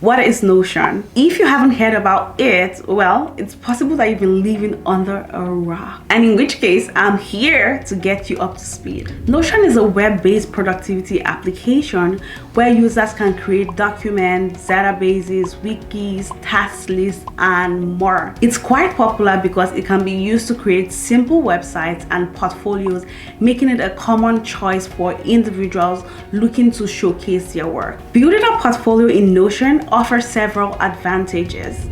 What is Notion? If you haven't heard about it, well, it's possible that you've been living under a rock. And in which case, I'm here to get you up to speed. Notion is a web-based productivity application where users can create documents, databases, wikis, task lists, and more. It's quite popular because it can be used to create simple websites and portfolios, making it a common choice for individuals looking to showcase their work. Building a portfolio in Notion offers several advantages.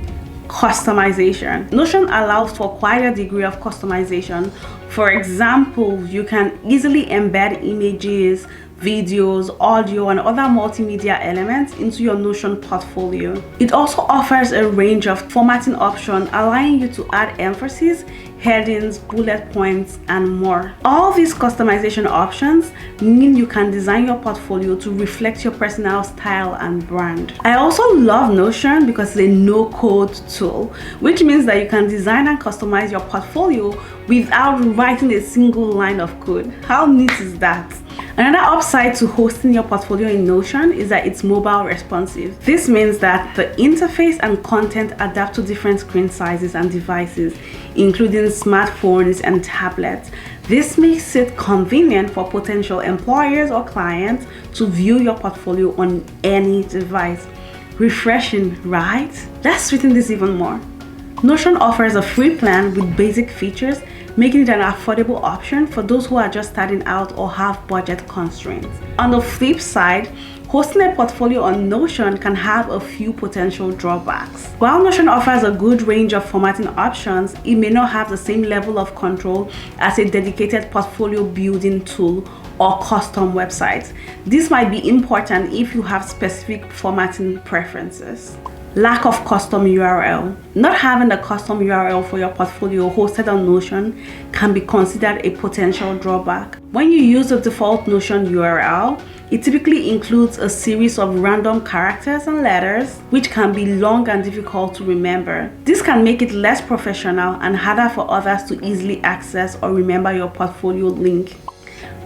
Customization. Notion allows for quite a degree of customization. For example, you can easily embed images, videos, audio, and other multimedia elements into your Notion portfolio. It also offers a range of formatting options, allowing you to add emphasis, headings, bullet points, and more. All these customization options mean you can design your portfolio to reflect your personal style and brand. I also love Notion because it's a no-code tool, which means that you can design and customize your portfolio without writing a single line of code. How neat is that? Another upside to hosting your portfolio in Notion is that it's mobile responsive. This means that the interface and content adapt to different screen sizes and devices, including smartphones and tablets. This makes it convenient for potential employers or clients to view your portfolio on any device. Refreshing, right? Let's sweeten this even more. Notion offers a free plan with basic features, making it an affordable option for those who are just starting out or have budget constraints. On the flip side, hosting a portfolio on Notion can have a few potential drawbacks. While Notion offers a good range of formatting options, it may not have the same level of control as a dedicated portfolio building tool or custom websites. This might be important if you have specific formatting preferences. Lack of custom URL. Not having a custom URL for your portfolio hosted on Notion can be considered a potential drawback. When you use the default Notion URL, it typically includes a series of random characters and letters, which can be long and difficult to remember. This can make it less professional and harder for others to easily access or remember your portfolio link.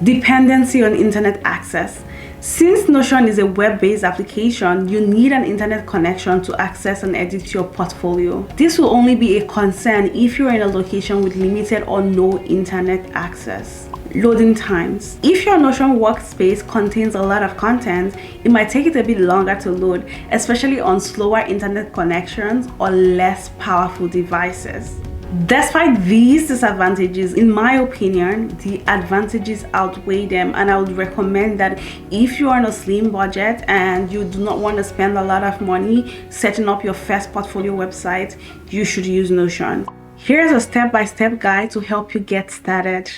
Dependency on internet access. Since Notion is a web-based application, you need an internet connection to access and edit your portfolio. This will only be a concern if you're in a location with limited or no internet access. Loading times. If your Notion workspace contains a lot of content, it might take it a bit longer to load, especially on slower internet connections or less powerful devices. Despite these disadvantages, in my opinion, the advantages outweigh them, and I would recommend that if you are on a slim budget and you do not want to spend a lot of money setting up your first portfolio website, you should use Notion. Here's a step-by-step guide to help you get started.